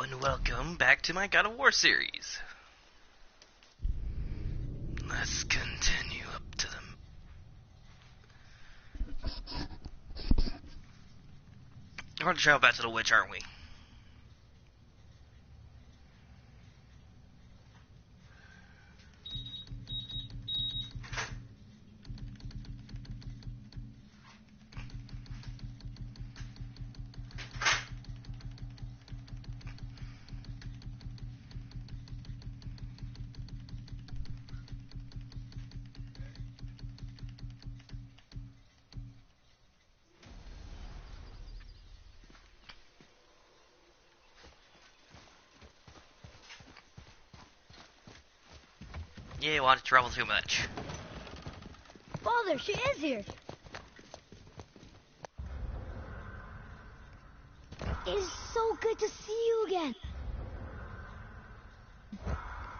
and welcome back to my God of War series. Let's continue up to them. We're going to travel back to the witch, aren't we? Yeah, want to travel too much. Father, she is here. It is so good to see you again.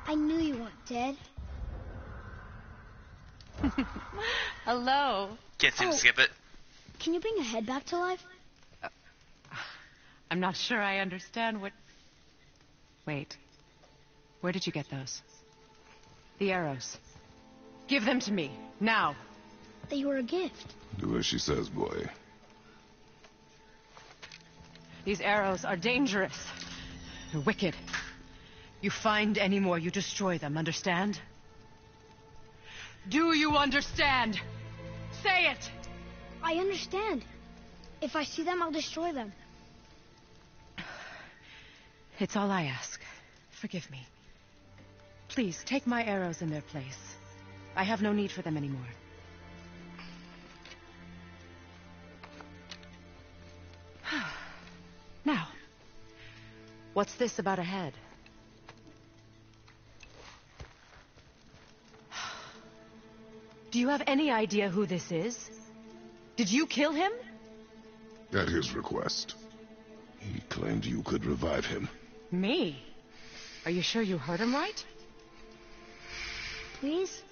I knew you weren't dead. Hello. Can't seem to skip it. Can you bring a head back to life? I'm not sure I understand what... Wait. Where did you get those? The arrows. Give them to me, now. They were a gift. Do as she says, boy. These arrows are dangerous. They're wicked. You find any more, you destroy them, understand? Do you understand? Say it! I understand. If I see them, I'll destroy them. It's all I ask. Forgive me. Please, take my arrows in their place. I have no need for them anymore. Now, what's this about a head? Do you have any idea who this is? Did you kill him? At his request. He claimed you could revive him. Me? Are you sure you heard him right? Please?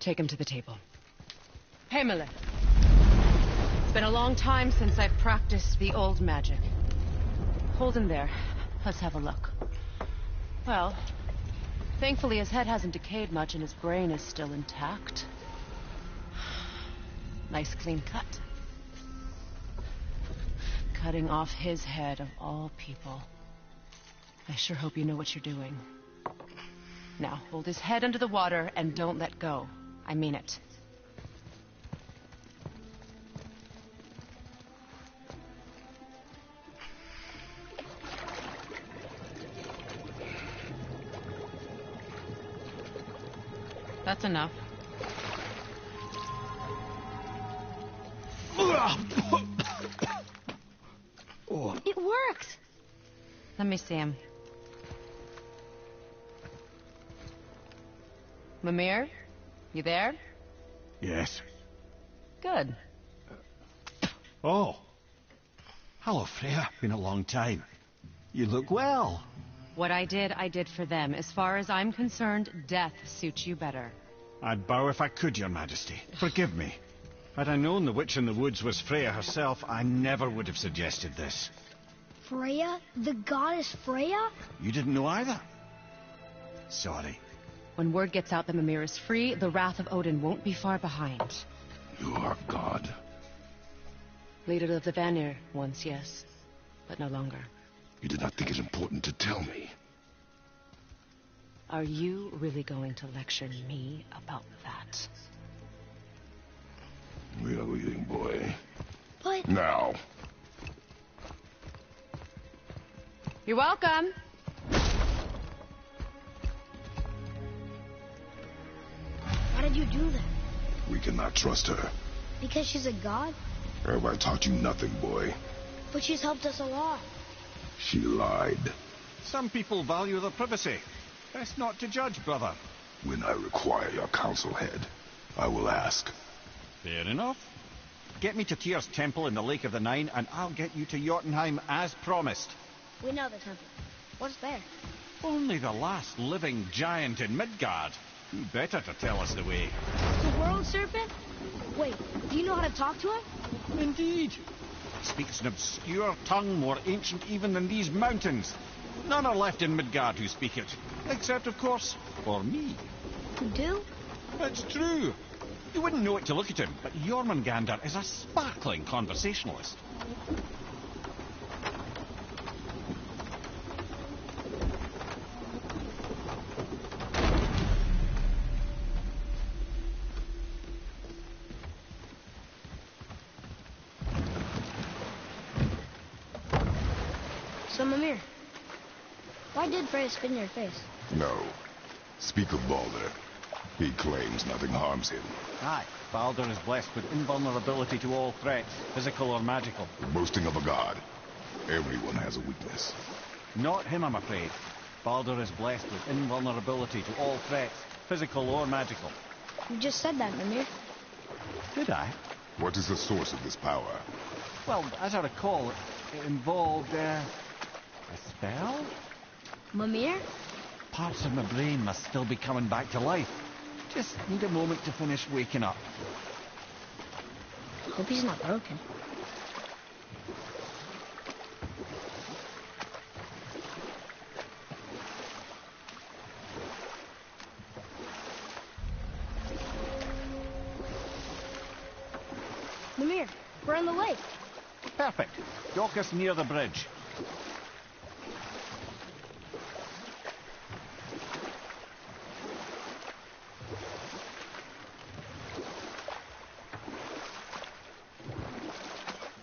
Take him to the table. Hamlet. It's been a long time since I've practiced the old magic. Hold him there. Let's have a look. Well, thankfully his head hasn't decayed much and his brain is still intact. Nice clean cut. Cutting off his head of all people. I sure hope you know what you're doing. Now, hold his head under the water and don't let go. I mean it. That's enough. It worked! Let me see him. Mimir? You there? Yes. Good. Oh. Hello, Freya. Been a long time. You look well. What I did for them. As far as I'm concerned, death suits you better. I'd bow if I could, Your Majesty. Forgive me. Had I known the witch in the woods was Freya herself, I never would have suggested this. Freya? The goddess Freya? You didn't know either? Sorry. When word gets out that Mimir is free, the wrath of Odin won't be far behind. You are God. Leader of the Vanir, once, yes. But no longer. You did not think it important to tell me. Are you really going to lecture me about that? We are leaving, boy. But... Now. You're welcome. Why did you do that? We cannot trust her. Because she's a god? Have I taught you nothing, boy? But she's helped us a lot. She lied. Some people value their privacy. Best not to judge, brother. When I require your council head, I will ask. Fair enough. Get me to Tyr's temple in the Lake of the Nine, and I'll get you to Jotunheim as promised. We know the temple. What's there? Only the last living giant in Midgard. Who better to tell us the way? The world serpent? Wait, do you know how to talk to him? Indeed. that speaks an obscure tongue more ancient even than these mountains. None are left in Midgard who speak it, except, of course, for me. You do? It's true. You wouldn't know it to look at him, but Jormungandr is a sparkling conversationalist. So, Mimir, why did Freya spit in your face? No. Speak of Baldur. He claims nothing harms him. Aye, Baldur is blessed with invulnerability to all threats, physical or magical. The boasting of a god. Everyone has a weakness. Not him, I'm afraid. Baldur is blessed with invulnerability to all threats, physical or magical. You just said that, Mimir. Did I? What is the source of this power? Well, as I recall, it involved, a spell? Mimir? Parts of my brain must still be coming back to life. Just need a moment to finish waking up. Hope he's not broken. Mimir, we're on the lake. Perfect. Dock us near the bridge.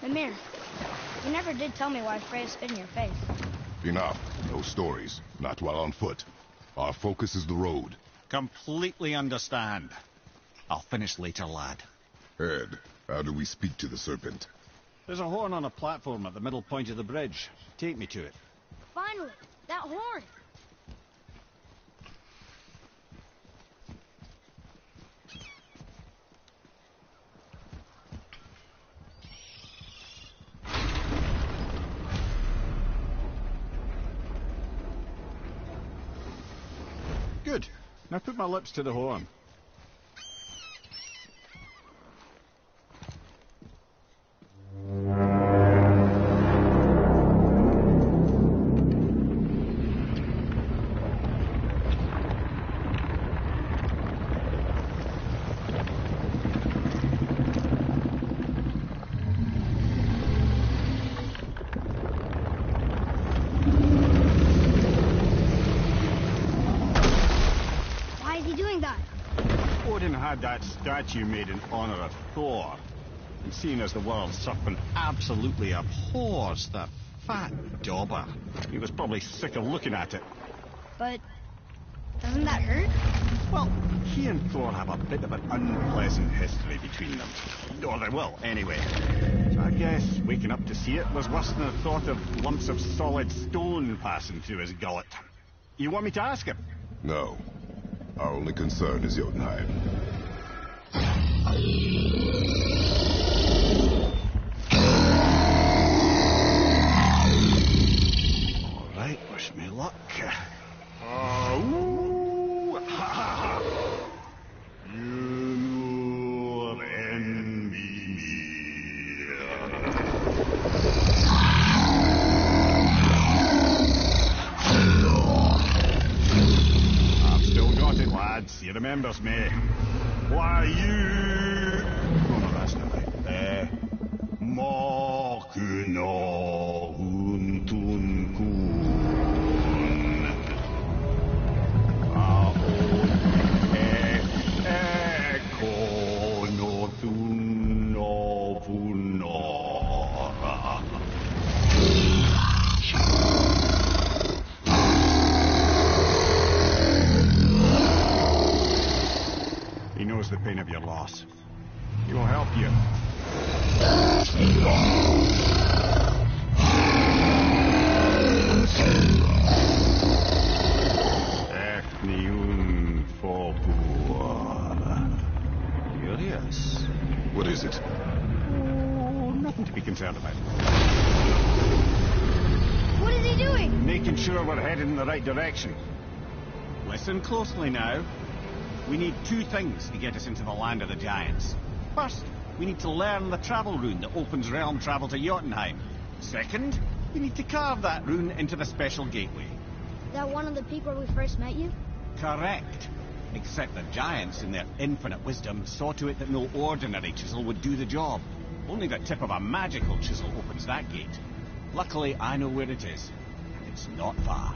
Mimir, you never did tell me why Freya spit in your face. Enough. No stories. Not while on foot. Our focus is the road. Completely understand. I'll finish later, lad. Ed, how do we speak to the serpent? There's a horn on a platform at the middle point of the bridge. Take me to it. Finally, that horn. Good. Now put my lips to the horn. Why is he doing that? Odin had that statue made in honor of Thor. And seeing as the world serpent absolutely abhors that fat dauber, he was probably sick of looking at it. But doesn't that hurt? Well, he and Thor have a bit of an unpleasant history between them. Or they will, anyway. So I guess waking up to see it was worse than the thought of lumps of solid stone passing through his gullet. You want me to ask him? No. Our only concern is Jotunheim. All right, wish me luck. Ooh, ha, ha, ha. Nur en I've still got it, lads. He remembers me. Why, you... Oh, no, that's not right. Mokuno huntun kun. Eko no thun no punora. He knows the pain of your loss. He will help you. Ethniun Fopur. Curious. What is it? Oh, nothing to be concerned about. What is he doing? Making sure we're headed in the right direction. Listen closely now. We need two things to get us into the land of the giants. First, we need to learn the travel rune that opens realm travel to Jotunheim. Second, we need to carve that rune into the special gateway. That one of the peak where we first met you? Correct. Except the giants, in their infinite wisdom, saw to it that no ordinary chisel would do the job. Only the tip of a magical chisel opens that gate. Luckily, I know where it is. And it's not far.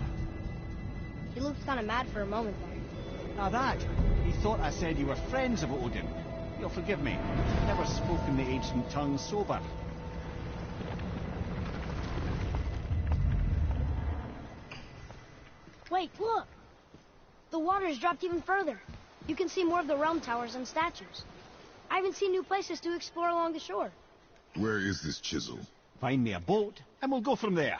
He looked kind of mad for a moment there. Now that, he thought I said you were friends of Odin. You'll forgive me. I've never spoken the ancient tongue sober. Wait, look! The water's dropped even further. You can see more of the realm towers and statues. I even see new places to explore along the shore. Where is this chisel? Find me a boat, and we'll go from there.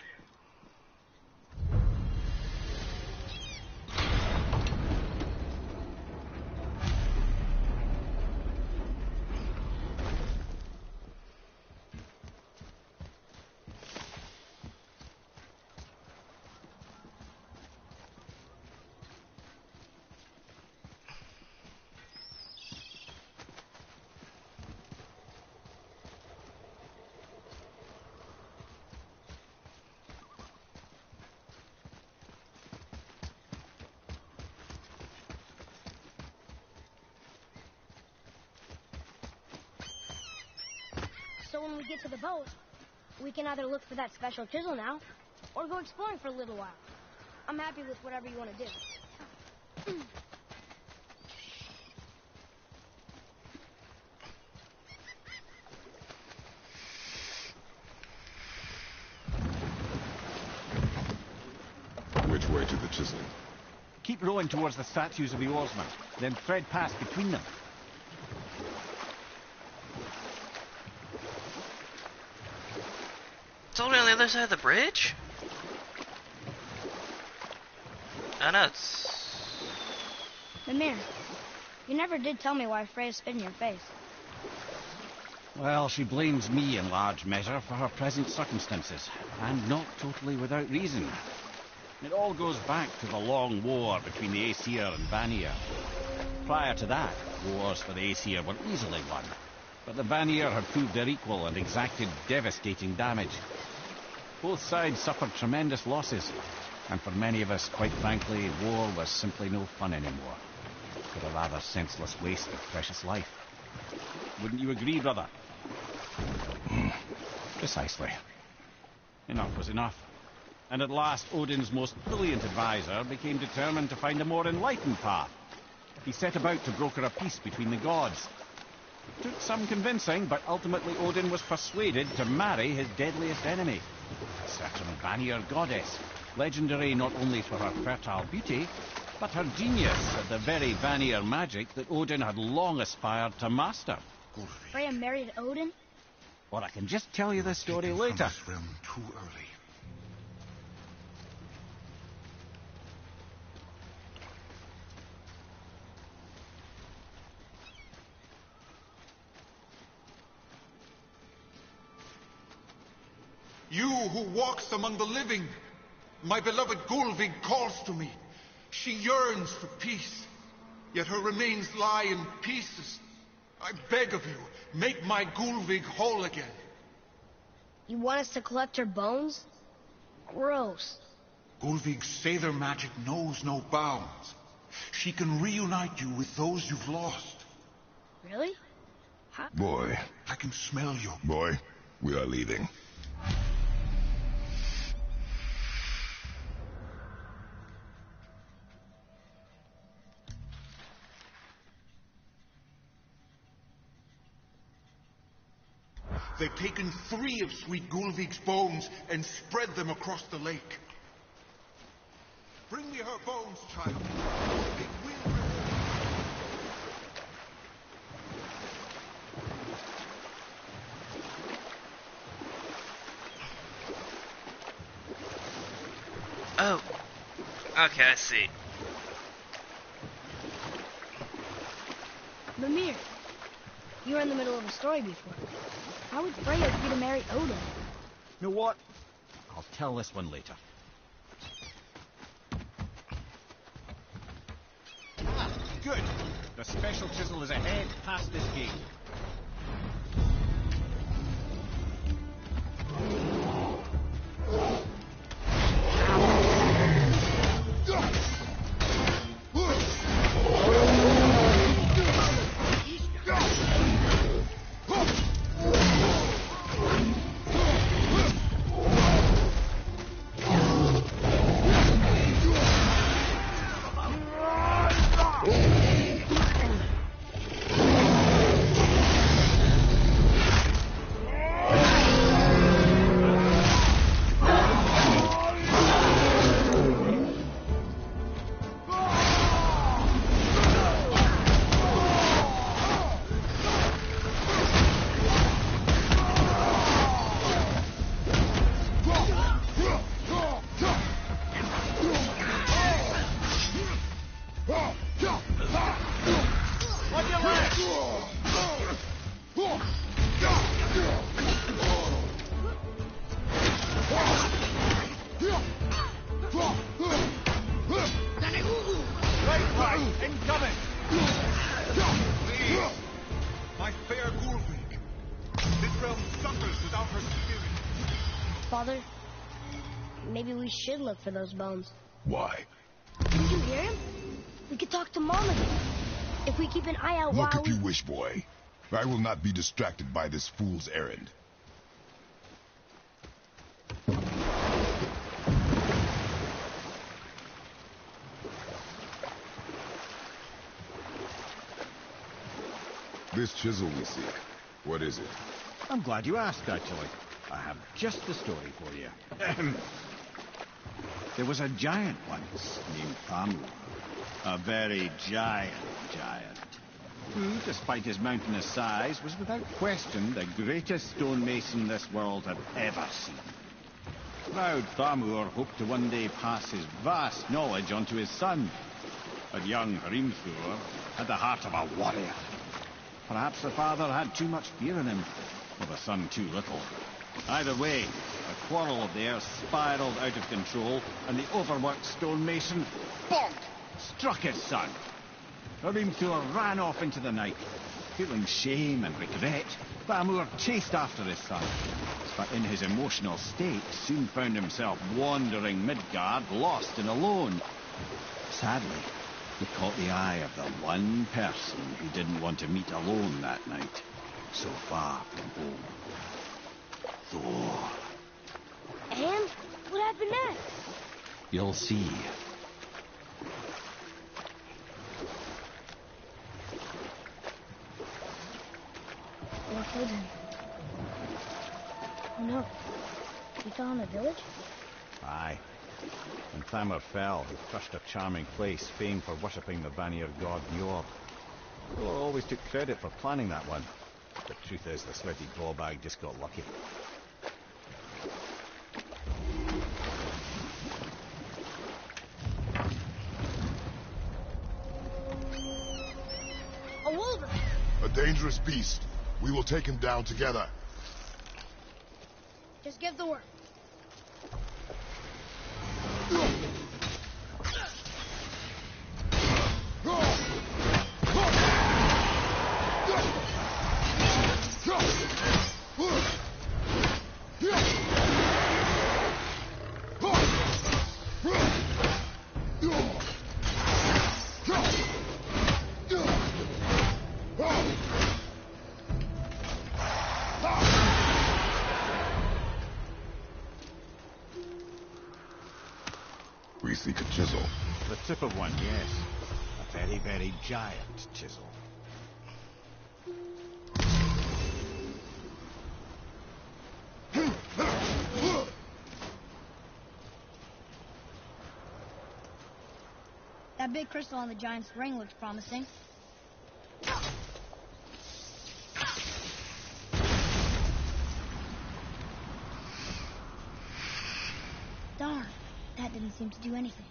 So when we get to the boat, we can either look for that special chisel now, or go exploring for a little while. I'm happy with whatever you want to do. Which way to the chisel? Keep rowing towards the statues of the oarsmen, then thread past between them. It's only on the other side of the bridge? I know, it's... Mimir, you never did tell me why Freya spit in your face. Well, she blames me in large measure for her present circumstances, and not totally without reason. It all goes back to the long war between the Aesir and Vanir. Prior to that, wars for the Aesir were easily won, but the Vanir had proved their equal and exacted devastating damage. Both sides suffered tremendous losses, and for many of us, quite frankly, war was simply no fun anymore. But a rather senseless waste of precious life. Wouldn't you agree, brother? Precisely. Enough was enough. And at last, Odin's most brilliant advisor became determined to find a more enlightened path. He set about to broker a peace between the gods. It took some convincing, but ultimately Odin was persuaded to marry his deadliest enemy, a certain Vanir goddess, legendary not only for her fertile beauty, but her genius at the very Vanir magic that Odin had long aspired to master. Freya married Odin? Or I can just tell you the story later. This realm too early. You who walks among the living, my beloved Gulvig calls to me. She yearns for peace, yet her remains lie in pieces. I beg of you, make my Gulvig whole again. You want us to collect her bones? Gross. Gulvig's Sather magic knows no bounds. She can reunite you with those you've lost. Really? How? Boy, I can smell you. boy, we are leaving. They've taken 3 of sweet Gulvig's bones and spread them across the lake. Bring me her bones, child. It will reward. Oh. Okay, I see. Mimir, you were in the middle of a story before. How would Freya agree to marry Odin? You know what? I'll tell this one later. Ah, good. The special chisel is ahead past this gate. Right, incoming! Please! My fair Gulvig! This realm suffers without her spirit. Father, maybe we should look for those bones. Why? Didn't you hear him? We could talk to Mom again. If we keep an eye out Look while if you wish, boy. I will not be distracted by this fool's errand. This chisel we seek, what is it? I'm glad you asked, actually. I have just the story for you. There was a giant once named Thamur. A very giant, who, despite his mountainous size, was without question the greatest stonemason this world had ever seen. Proud Thamur hoped to one day pass his vast knowledge on to his son. But young Hrimthur had the heart of a warrior. Perhaps the father had too much fear in him, or the son too little. Either way, a quarrel of theirs spiraled out of control, and the overworked stonemason, bonk, struck his son. Hrimthur ran off into the night. Feeling shame and regret, Thamur chased after his son, but in his emotional state soon found himself wandering Midgard, lost and alone. Sadly, he caught the eye of the one person he didn't want to meet alone that night, so far from home. Thor. And what happened next? You'll see. Okay then. Oh no. We fell in the village? Aye. When Thamur fell, he crushed a charming place famed for worshipping the Vanir god Njord. Thor always took credit for planning that one. The truth is, the sweaty ballbag just got lucky. A wolver! A dangerous beast. We will take him down together. Just give the word. We seek a chisel. The tip of one, yes. A very, very giant chisel. That big crystal on the giant's ring looks promising. Darn, that didn't seem to do anything.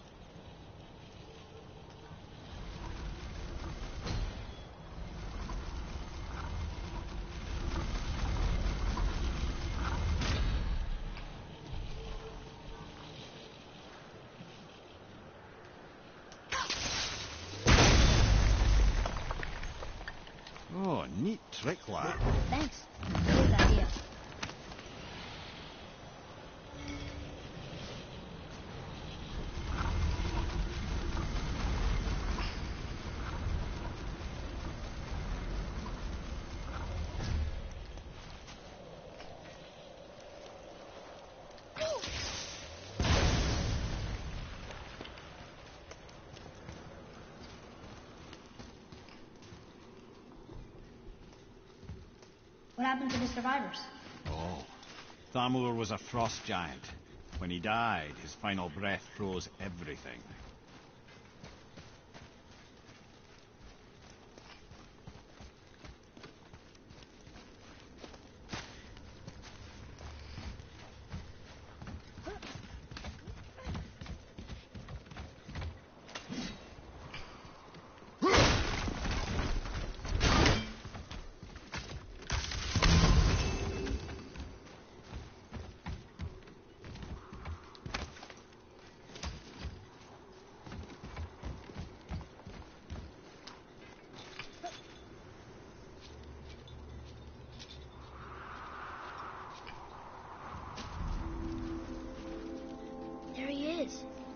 Oh, neat trick, lad. Thanks. Good idea. What happened to the survivors? Oh, Thamur was a frost giant. When he died, his final breath froze everything.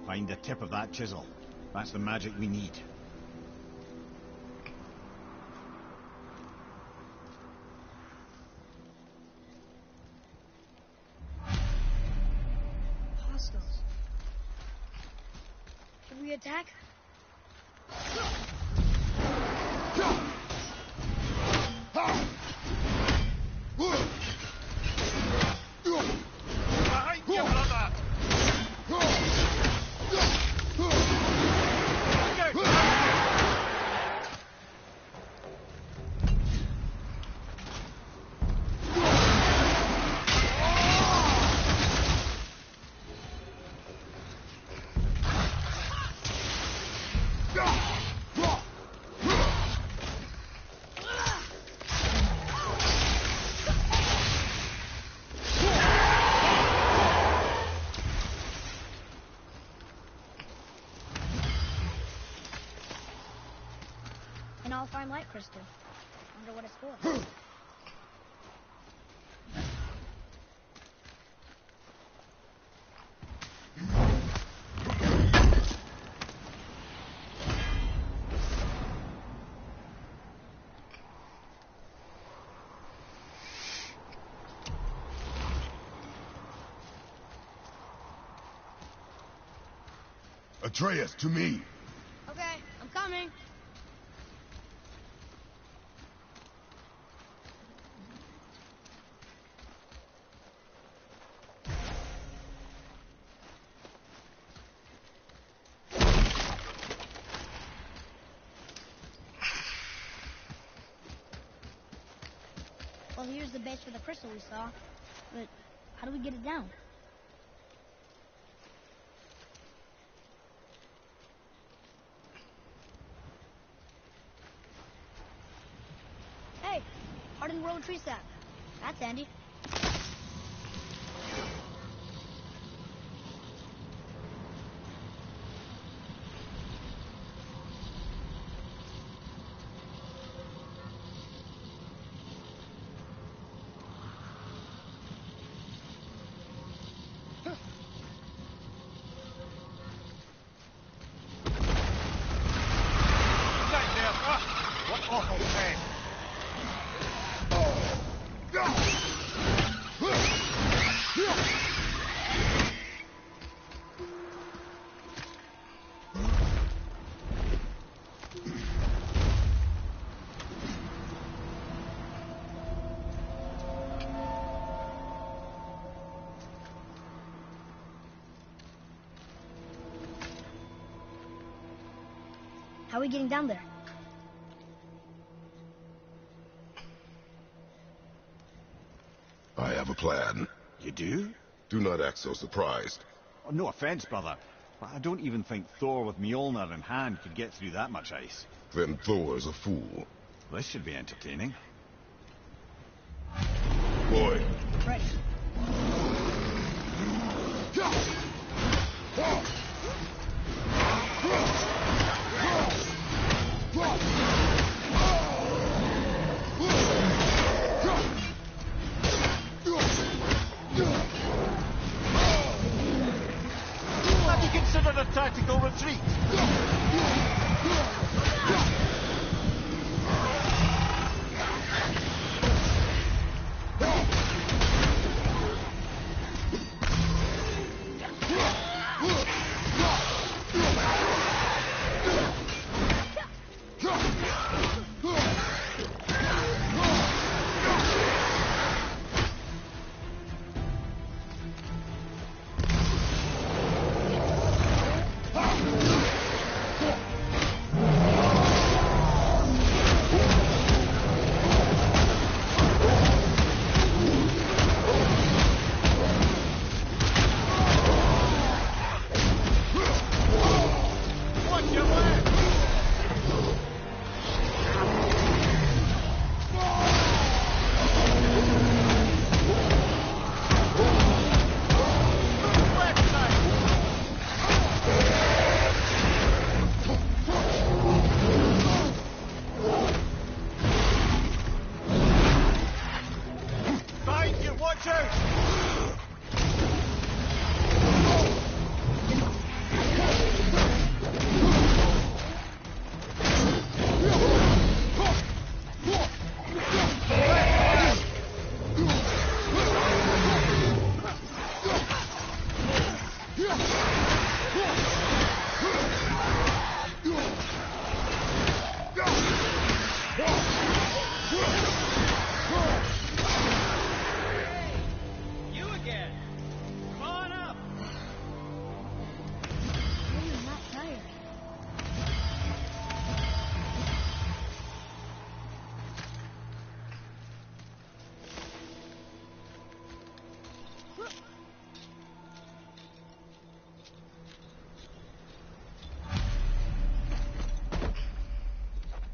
Find the tip of that chisel. That's the magic we need. Hostiles. Should we attack? Behind you, brother! An all-fine light crystal. Wonder what it's for. Atreus, to me. Okay, I'm coming. Well, here's the base for the crystal we saw. But how do we get it down? Hey, hardened road tree sap. That's handy. Right there! Ah, what awful pain! How are we getting down there? I have a plan. You do? Do not act so surprised. Oh, no offense, brother, but I don't even think Thor with Mjolnir in hand could get through that much ice. Then Thor's a fool. This should be entertaining. Boy, Ready. Have you considered a tactical retreat?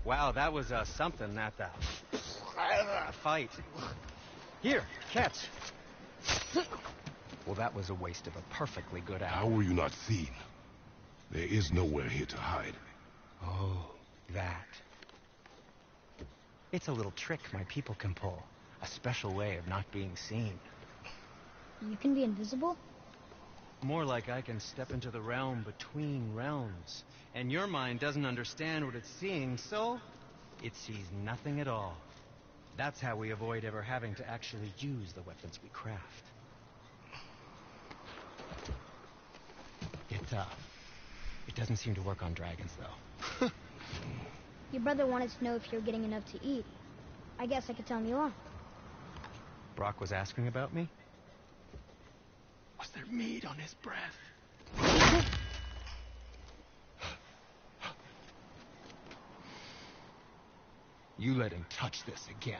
Wow, that was something, that fight. Here, catch. Well, that was a waste of a perfectly good hour. How were you not seen? There is nowhere here to hide. Oh, that. It's a little trick my people can pull. A special way of not being seen. You can be invisible? More like I can step into the realm between realms. And your mind doesn't understand what it's seeing, so it sees nothing at all. That's how we avoid ever having to actually use the weapons we craft. It doesn't seem to work on dragons, though. Your brother wanted to know if you're getting enough to eat. I guess I could tell him you are. Brock was asking about me? Was there meat on his breath? You let him touch this again.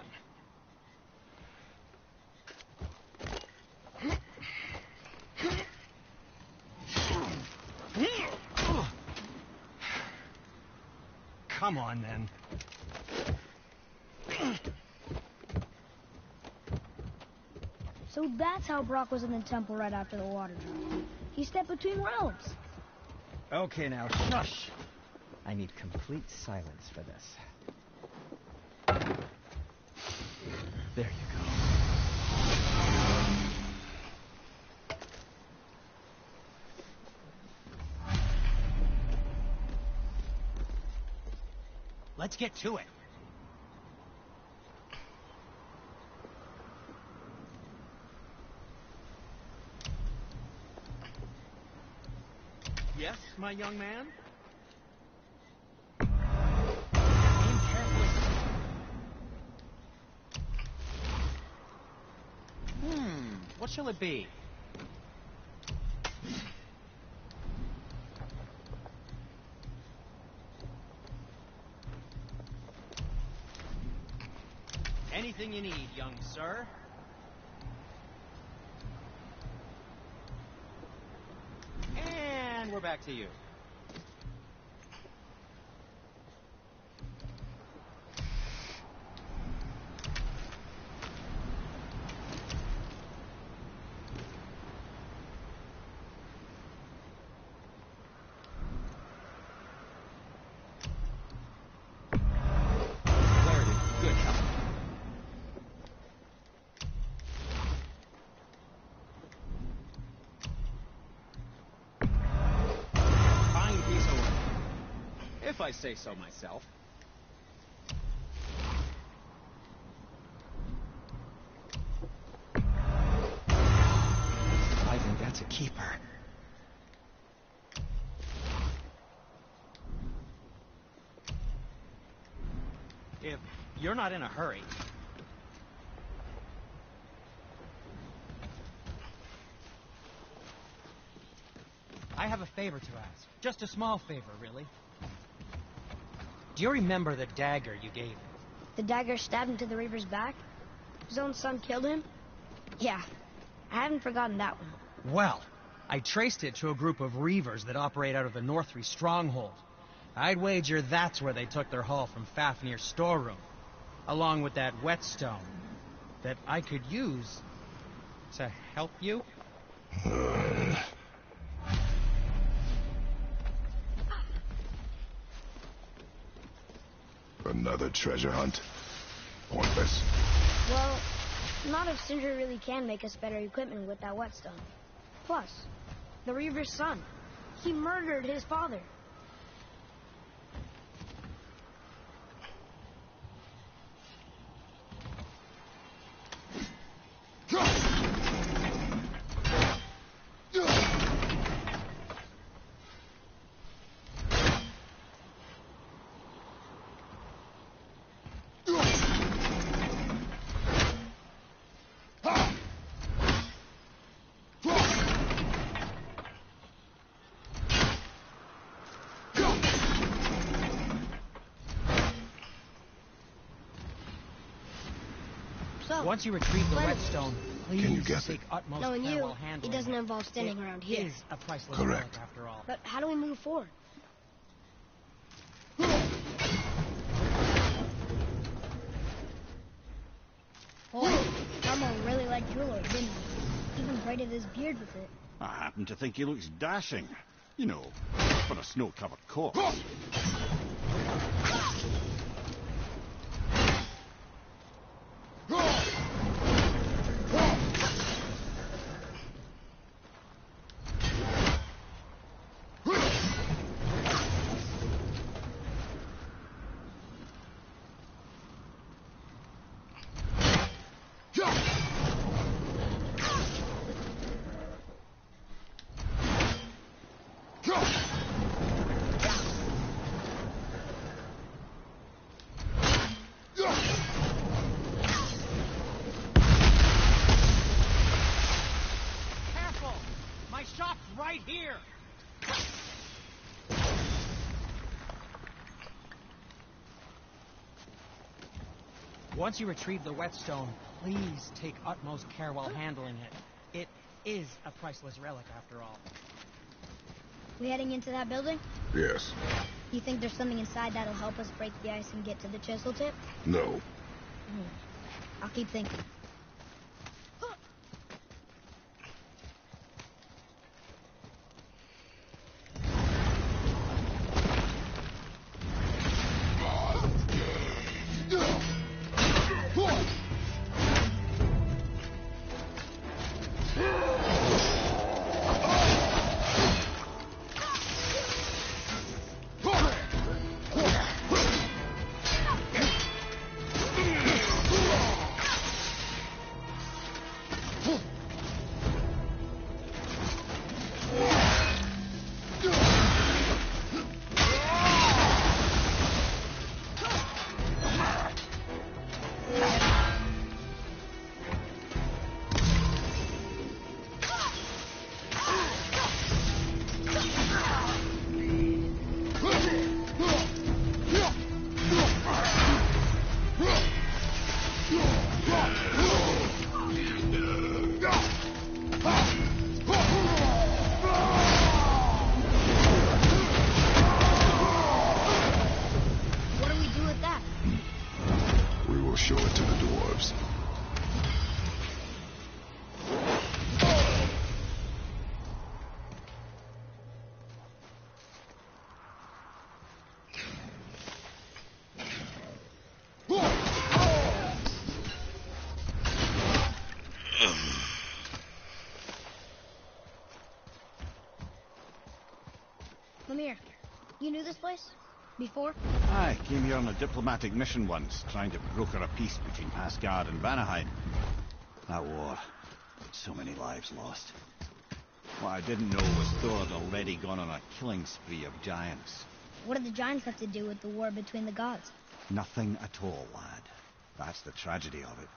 Come on, then. So that's how Brock was in the temple right after the water drop. He stepped between realms. Okay, now, shush. I need complete silence for this. There you go. Let's get to it. Yes, my young man? Aim carefully. What shall it be? Anything you need, young sir. And we're back to you. Clarity. Good job. Fine piece of work. If I say so myself. I think that's a keeper. If you're not in a hurry. I have a favor to ask. Just a small favor, really. Do you remember the dagger you gave him? The dagger stabbed into the Reaver's back? His own son killed him? Yeah, I haven't forgotten that one. Well, I traced it to a group of Reavers that operate out of the Northry stronghold. I'd wager that's where they took their haul from Fafnir's storeroom, along with that whetstone that I could use to help you. Another treasure hunt? Pointless. Well, not if Sindri really can make us better equipment with that whetstone. Plus, the Reaver's son. He murdered his father. So, Once you retrieve the whetstone, please Can you guess take it? utmost knowing care you, while it handling doesn't involve standing around It here. is a priceless Correct. relic, after all. But how do we move forward? braided his beard with it. I happen to think he looks dashing. You know, for a snow-covered corpse. Right here! Once you retrieve the whetstone, please take utmost care while handling it. It is a priceless relic, after all. We heading into that building? Yes. You think there's something inside that'll help us break the ice and get to the chisel tip? No. I'll keep thinking. Show it to the dwarves. Lemire, you knew this place? Before? I came here on a diplomatic mission once, trying to broker a peace between Asgard and Vanaheim. That war, so many lives lost. What I didn't know was Thor had already gone on a killing spree of giants. What do the giants have to do with the war between the gods? Nothing at all, lad. That's the tragedy of it.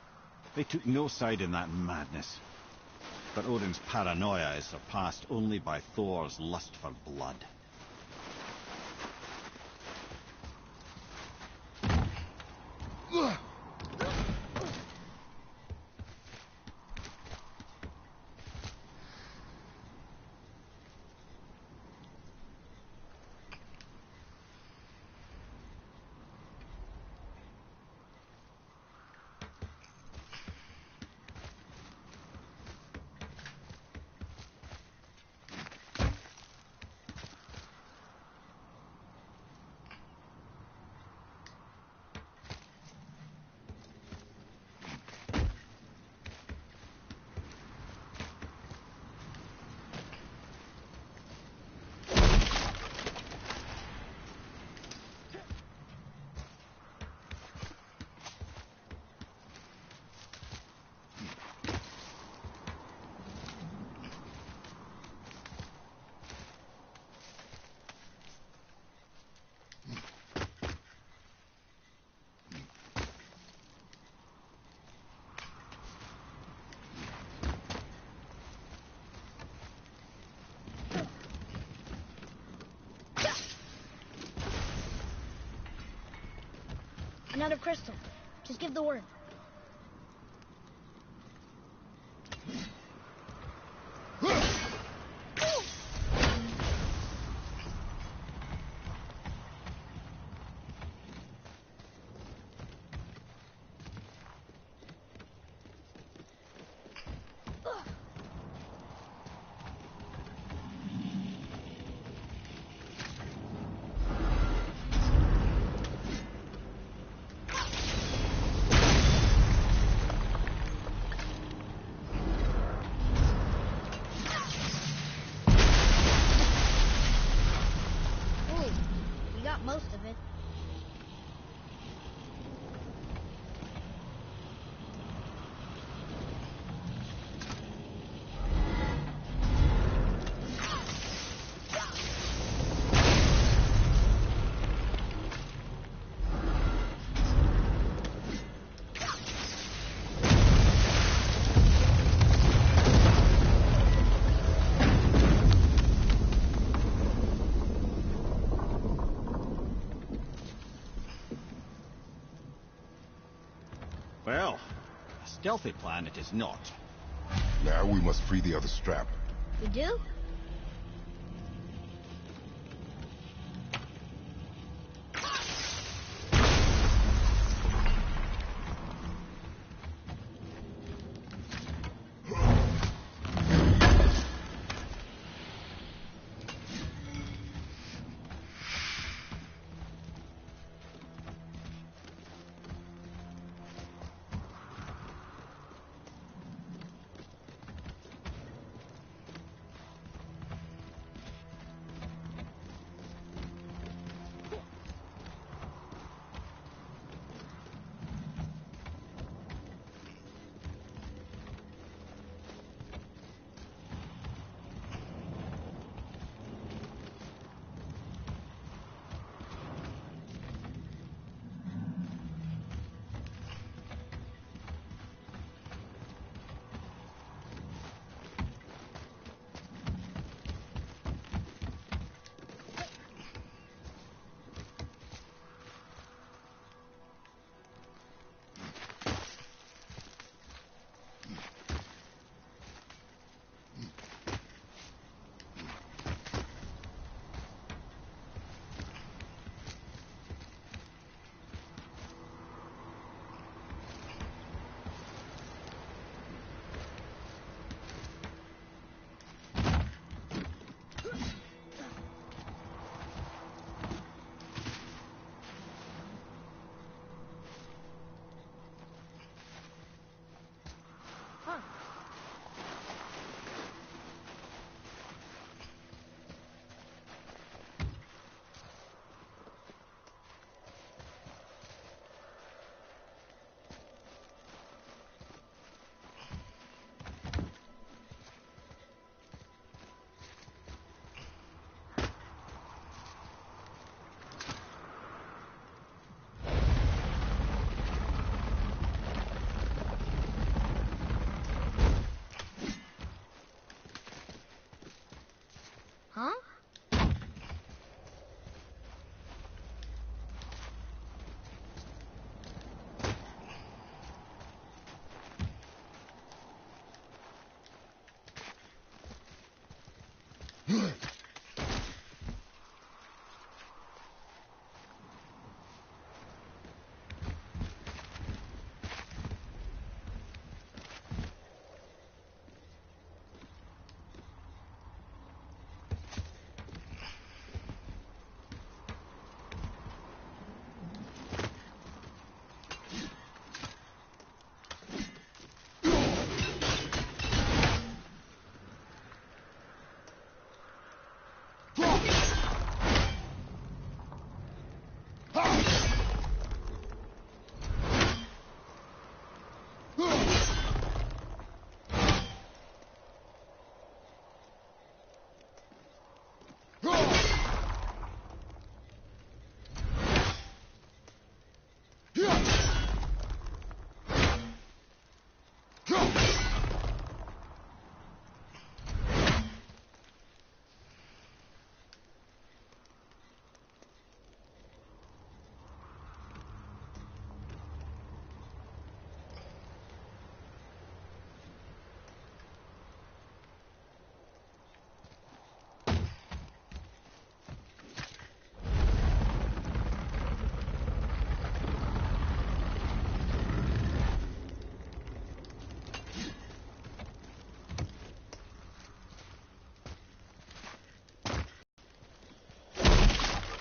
They took no side in that madness. But Odin's paranoia is surpassed only by Thor's lust for blood. Another crystal. Just give the word. Well, a stealthy plan it is not. Now we must free the other strap. We do?